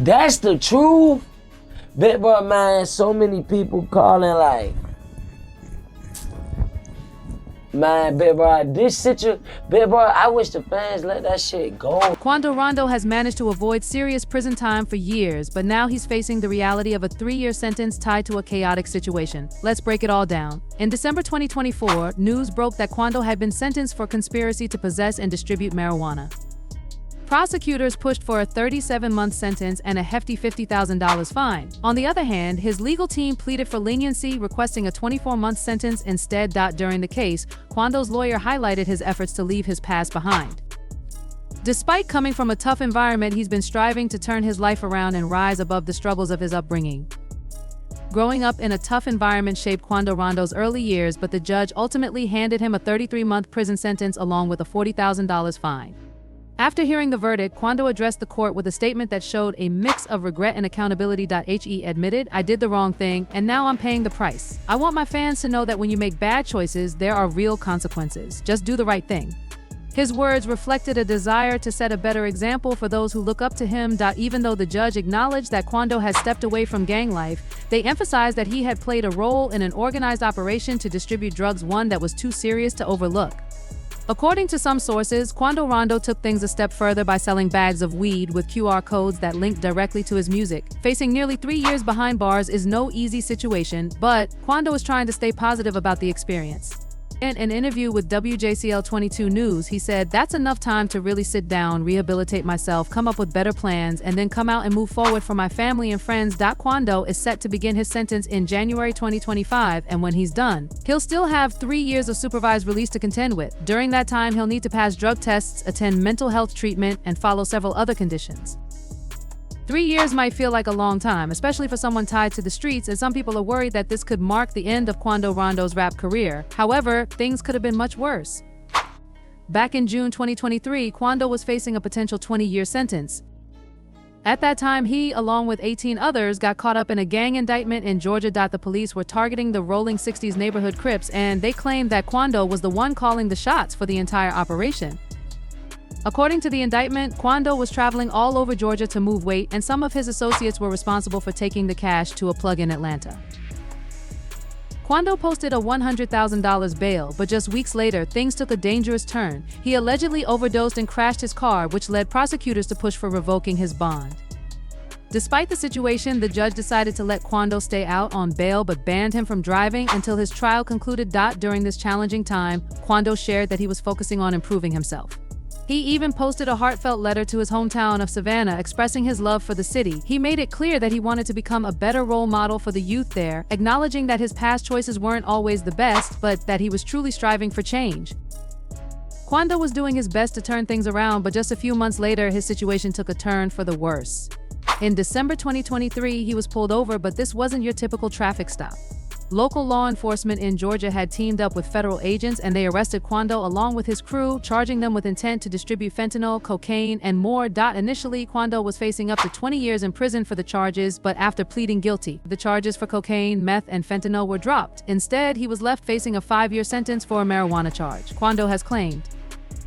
That's the truth. Big bro, man, so many people calling like, man, big bro, this situation, big bro, I wish the fans let that shit go. Quando Rondo has managed to avoid serious prison time for years, but now he's facing the reality of a 3-year sentence tied to a chaotic situation. Let's break it all down. In December 2024, news broke that Quando had been sentenced for conspiracy to possess and distribute marijuana. Prosecutors pushed for a 37-month sentence and a hefty $50,000 fine. On the other hand, his legal team pleaded for leniency, requesting a 24-month sentence instead. During the case, Quando's lawyer highlighted his efforts to leave his past behind. Despite coming from a tough environment, he's been striving to turn his life around and rise above the struggles of his upbringing. Growing up in a tough environment shaped Quando Rondo's early years, but the judge ultimately handed him a 33-month prison sentence along with a $40,000 fine. After hearing the verdict, Quando addressed the court with a statement that showed a mix of regret and accountability. He admitted, "I did the wrong thing, and now I'm paying the price. I want my fans to know that when you make bad choices, there are real consequences. Just do the right thing." His words reflected a desire to set a better example for those who look up to him. Even though the judge acknowledged that Quando has stepped away from gang life, they emphasized that he had played a role in an organized operation to distribute drugs, one that was too serious to overlook. According to some sources, Quando Rondo took things a step further by selling bags of weed with QR codes that linked directly to his music. Facing nearly 3 years behind bars is no easy situation, but Quando is trying to stay positive about the experience. In an interview with WJCL 22 News, he said, "That's enough time to really sit down, rehabilitate myself, come up with better plans, and then come out and move forward for my family and friends." Quando is set to begin his sentence in January 2025, and when he's done, he'll still have 3 years of supervised release to contend with. During that time, he'll need to pass drug tests, attend mental health treatment, and follow several other conditions. 3 years might feel like a long time, especially for someone tied to the streets, and some people are worried that this could mark the end of Quando Rondo's rap career. However, things could have been much worse. Back in June 2023, Quando was facing a potential 20-year sentence. At that time, he, along with 18 others, got caught up in a gang indictment in Georgia. The police were targeting the Rolling 60s neighborhood Crips, and they claimed that Quando was the one calling the shots for the entire operation. According to the indictment, Quando was traveling all over Georgia to move weight, and some of his associates were responsible for taking the cash to a plug in Atlanta. Quando posted a $100,000 bail, but just weeks later, things took a dangerous turn. He allegedly overdosed and crashed his car, which led prosecutors to push for revoking his bond. Despite the situation, the judge decided to let Quando stay out on bail but banned him from driving until his trial concluded. During this challenging time, Quando shared that he was focusing on improving himself. He even posted a heartfelt letter to his hometown of Savannah expressing his love for the city. He made it clear that he wanted to become a better role model for the youth there, acknowledging that his past choices weren't always the best, but that he was truly striving for change. Quando was doing his best to turn things around, but just a few months later, his situation took a turn for the worse. In December 2023, he was pulled over, but this wasn't your typical traffic stop. Local law enforcement in Georgia had teamed up with federal agents, and they arrested Quando along with his crew, charging them with intent to distribute fentanyl, cocaine, and more. Initially, Quando was facing up to 20 years in prison for the charges, but after pleading guilty, the charges for cocaine, meth, and fentanyl were dropped. Instead, he was left facing a 5-year sentence for a marijuana charge, Quando has claimed.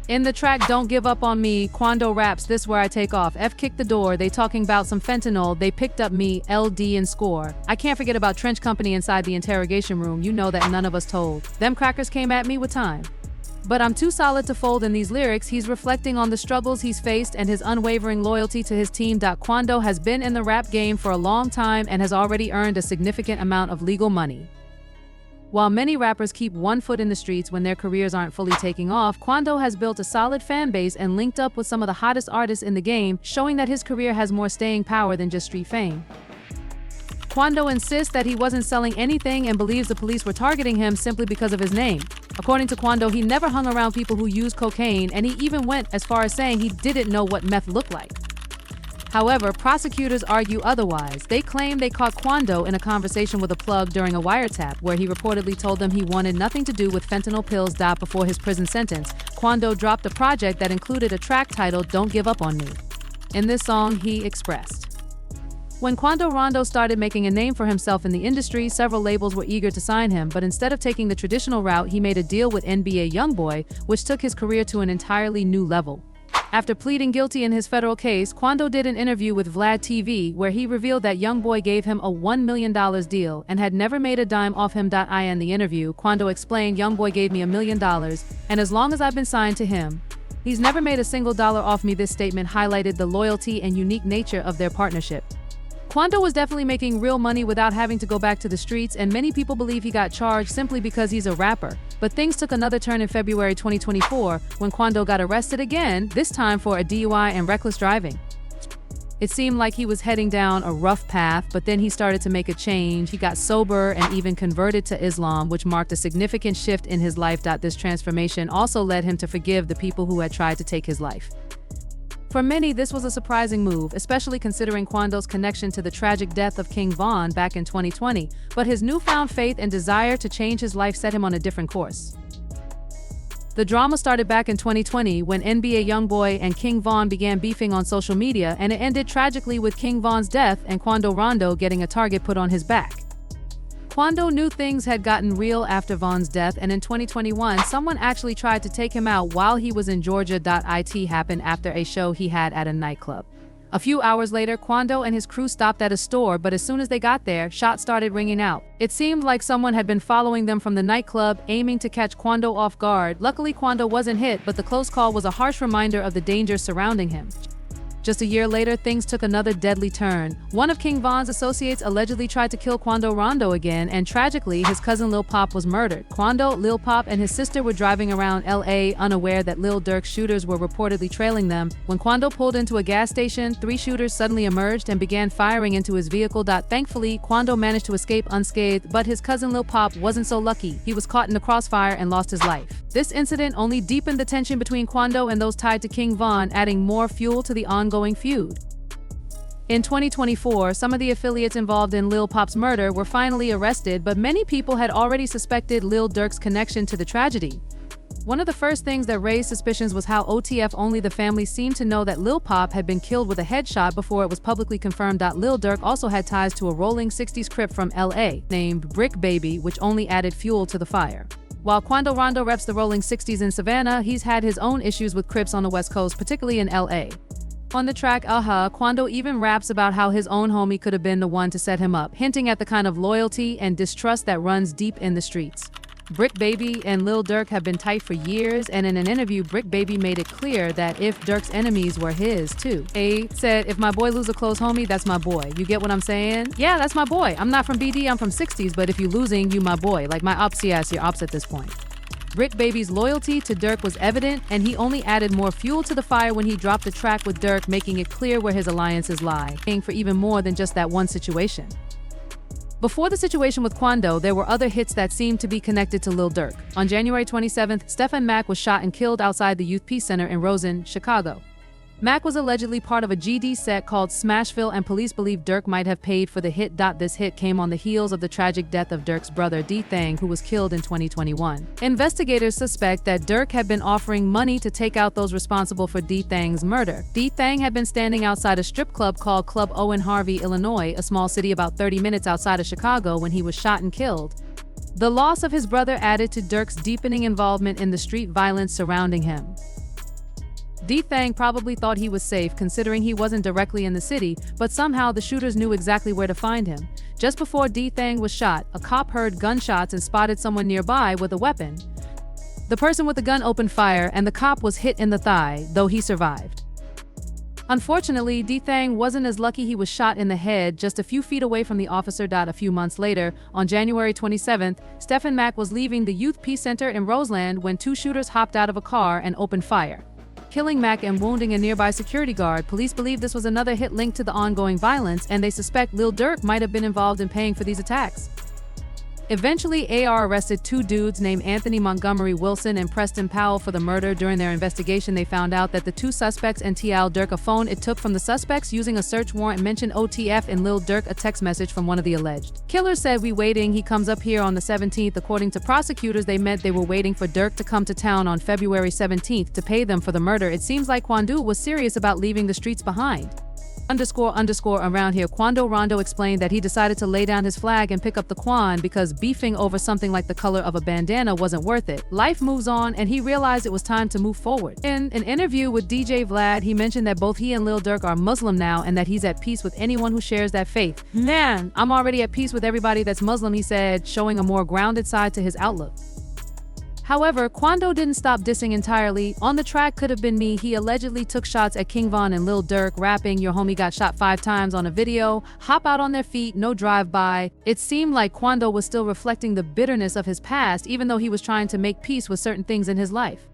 In the track Don't Give Up on Me, Quando raps, "This where I take off. F kicked the door, they talking about some fentanyl, they picked up me, LD and score. I can't forget about Trench Company inside the interrogation room, you know that none of us told. Them crackers came at me with time. But I'm too solid to fold." In these lyrics, he's reflecting on the struggles he's faced and his unwavering loyalty to his team. Quando has been in the rap game for a long time and has already earned a significant amount of legal money. While many rappers keep one foot in the streets when their careers aren't fully taking off, Quando has built a solid fan base and linked up with some of the hottest artists in the game, showing that his career has more staying power than just street fame. Quando insists that he wasn't selling anything and believes the police were targeting him simply because of his name. According to Quando, he never hung around people who used cocaine, and he even went as far as saying he didn't know what meth looked like. However, prosecutors argue otherwise. They claim they caught Quando in a conversation with a plug during a wiretap, where he reportedly told them he wanted nothing to do with fentanyl pills. Before his prison sentence, Quando dropped a project that included a track titled Don't Give Up on Me. In this song, he expressed, "When Quando Rondo started making a name for himself in the industry, several labels were eager to sign him, but instead of taking the traditional route, he made a deal with NBA YoungBoy, which took his career to an entirely new level. After pleading guilty in his federal case, Quando did an interview with Vlad TV where he revealed that YoungBoy gave him a $1 million deal and had never made a dime off him. In the interview, Quando explained, "YoungBoy gave me $1 million, and as long as I've been signed to him, he's never made a single dollar off me." This statement highlighted the loyalty and unique nature of their partnership. Quando was definitely making real money without having to go back to the streets, and many people believe he got charged simply because he's a rapper. But things took another turn in February 2024 when Quando got arrested again, this time for a DUI and reckless driving. It seemed like he was heading down a rough path, but then he started to make a change. He got sober and even converted to Islam, which marked a significant shift in his life. This transformation also led him to forgive the people who had tried to take his life. For many, this was a surprising move, especially considering Quando's connection to the tragic death of King Von back in 2020, but his newfound faith and desire to change his life set him on a different course. The drama started back in 2020 when NBA YoungBoy and King Von began beefing on social media, and it ended tragically with King Von's death and Quando Rondo getting a target put on his back. Quando knew things had gotten real after Von's death, and in 2021, someone actually tried to take him out while he was in Georgia. It happened after a show he had at a nightclub. A few hours later, Quando and his crew stopped at a store, but as soon as they got there, shots started ringing out. It seemed like someone had been following them from the nightclub, aiming to catch Quando off guard. Luckily, Quando wasn't hit, but the close call was a harsh reminder of the danger surrounding him. Just a year later, things took another deadly turn. One of King Von's associates allegedly tried to kill Quando Rondo again, and tragically, his cousin Lil Pop was murdered. Quando, Lil Pop, and his sister were driving around LA, unaware that Lil Durk's shooters were reportedly trailing them. When Quando pulled into a gas station, 3 shooters suddenly emerged and began firing into his vehicle. Thankfully, Quando managed to escape unscathed, but his cousin Lil Pop wasn't so lucky. He was caught in the crossfire and lost his life. This incident only deepened the tension between Quando and those tied to King Von, adding more fuel to the ongoing feud. In 2024, some of the affiliates involved in Lil Pop's murder were finally arrested, but many people had already suspected Lil Durk's connection to the tragedy. One of the first things that raised suspicions was how OTF only the family seemed to know that Lil Pop had been killed with a headshot before it was publicly confirmed. Lil Durk also had ties to a rolling 60s Crip from LA named Brick Baby, which only added fuel to the fire. While Quando Rondo reps the rolling 60s in Savannah, he's had his own issues with Crips on the West Coast, particularly in LA. On the track Quando even raps about how his own homie could have been the one to set him up, hinting at the kind of loyalty and distrust that runs deep in the streets. Brick Baby and Lil Durk have been tight for years, and in an interview, Brick Baby made it clear that if Durk's enemies were his too. A said, "If my boy lose a close homie, that's my boy. You get what I'm saying? Yeah, that's my boy. I'm not from BD, I'm from 60s, but if you losing, you my boy. Like my ops, yes, you're ops at this point." Brick Baby's loyalty to Durk was evident, and he only added more fuel to the fire when he dropped the track with Durk, making it clear where his alliances lie, paying for even more than just that one situation. Before the situation with Quando, there were other hits that seemed to be connected to Lil Durk. On January 27th, Stephen Mack was shot and killed outside the Youth Peace Center in Rosen, Chicago. Mack was allegedly part of a GD set called Smashville, and police believe Durk might have paid for the hit. This hit came on the heels of the tragic death of Durk's brother D-Thang, who was killed in 2021. Investigators suspect that Durk had been offering money to take out those responsible for D-Thang's murder. D-Thang had been standing outside a strip club called Club Owen Harvey, Illinois, a small city about 30 minutes outside of Chicago, when he was shot and killed. The loss of his brother added to Durk's deepening involvement in the street violence surrounding him. D-Thang probably thought he was safe considering he wasn't directly in the city, but somehow the shooters knew exactly where to find him. Just before D-Thang was shot, a cop heard gunshots and spotted someone nearby with a weapon. The person with the gun opened fire, and the cop was hit in the thigh, though he survived. Unfortunately, D-Thang wasn't as lucky. He was shot in the head just a few feet away from the officer. A few months later, on January 27th, Stephen Mack was leaving the Youth Peace Center in Roseland when 2 shooters hopped out of a car and opened fire, killing Mack and wounding a nearby security guard. Police believe this was another hit linked to the ongoing violence, and they suspect Lil Durk might have been involved in paying for these attacks. Eventually, AR arrested 2 dudes named Anthony Montgomery Wilson and Preston Powell for the murder. During their investigation, they found out that the 2 suspects and Lil Durk a phone it took from the suspects using a search warrant mentioned OTF and Lil Durk a text message from one of the alleged killers said, "We waiting, he comes up here on the 17th. According to prosecutors, they meant they were waiting for Durk to come to town on February 17th to pay them for the murder. It seems like Quando was serious about leaving the streets behind. __ around here. Quando Rondo explained that he decided to lay down his flag and pick up the Quan because beefing over something like the color of a bandana wasn't worth it. Life moves on and he realized it was time to move forward. In an interview with DJ Vlad, he mentioned that both he and Lil Durk are Muslim now and that he's at peace with anyone who shares that faith. Man, I'm already at peace with everybody that's Muslim, he said, showing a more grounded side to his outlook. However, Quando didn't stop dissing entirely. On the track Could Have Been Me, he allegedly took shots at King Von and Lil Durk, rapping, "Your homie got shot 5 times on a video, hop out on their feet, no drive-by." It seemed like Quando was still reflecting the bitterness of his past, even though he was trying to make peace with certain things in his life.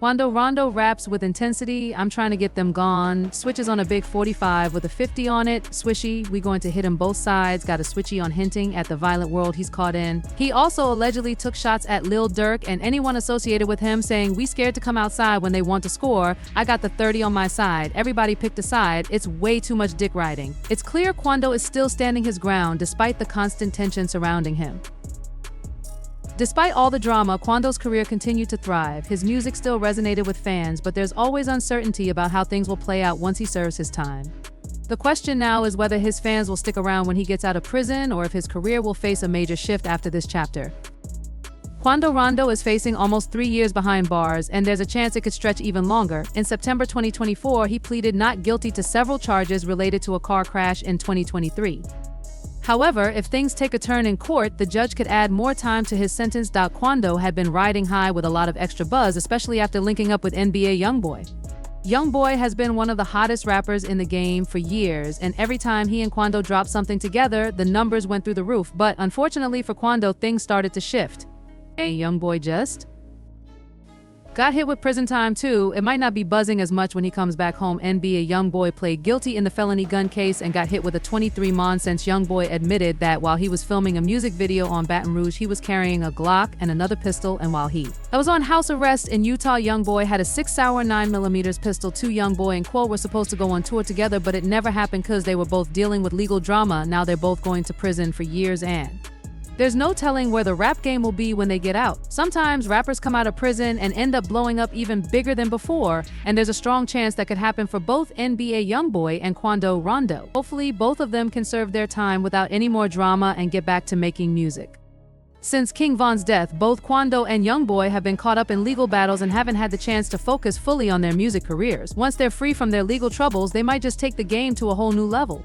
Quando Rondo raps with intensity, "I'm trying to get them gone," switches on a big 45 with a 50 on it, swishy, "We going to hit him both sides," got a switchy on hinting at the violent world he's caught in. He also allegedly took shots at Lil Durk and anyone associated with him, saying, "We scared to come outside when they want to score. I got the 30 on my side. Everybody picked a side. It's way too much dick riding." It's clear Quando is still standing his ground despite the constant tension surrounding him. Despite all the drama, Quando's career continued to thrive. His music still resonated with fans, but there's always uncertainty about how things will play out once he serves his time. The question now is whether his fans will stick around when he gets out of prison or if his career will face a major shift after this chapter. Quando Rondo is facing almost 3 years behind bars, and there's a chance it could stretch even longer. In September 2024, he pleaded not guilty to several charges related to a car crash in 2023. However, if things take a turn in court, the judge could add more time to his sentence. Quando had been riding high with a lot of extra buzz, especially after linking up with NBA YoungBoy. YoungBoy has been one of the hottest rappers in the game for years, and every time he and Quando dropped something together, the numbers went through the roof. But unfortunately for Quando, things started to shift. Hey, YoungBoy just got hit with prison time too. It might not be buzzing as much when he comes back home. NBA YoungBoy pled guilty in the felony gun case and got hit with a 23-month sentence. YoungBoy admitted that while he was filming a music video on Baton Rouge, he was carrying a Glock and another pistol, and while he was on house arrest in Utah, YoungBoy had a 6-hour 9mm pistol. YoungBoy and Quo were supposed to go on tour together, but it never happened because they were both dealing with legal drama. Now they're both going to prison for years, and there's no telling where the rap game will be when they get out. Sometimes rappers come out of prison and end up blowing up even bigger than before, and there's a strong chance that could happen for both NBA YoungBoy and Quando Rondo. Hopefully, both of them can serve their time without any more drama and get back to making music. Since King Von's death, both Quando and YoungBoy have been caught up in legal battles and haven't had the chance to focus fully on their music careers. Once they're free from their legal troubles, they might just take the game to a whole new level.